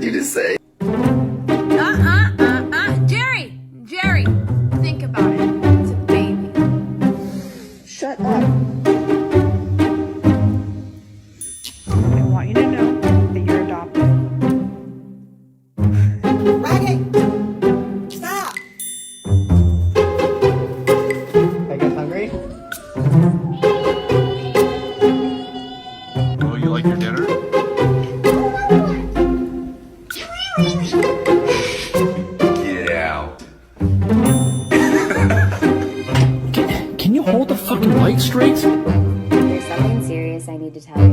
you to say. Jerry, think about it. It's a baby. Shut up. I want you to know that you're adopted. Maggie! Stop! I get hungry? Oh, you like your dinner? Get out. Can you hold the fucking light straight? There's something serious I need to tell you.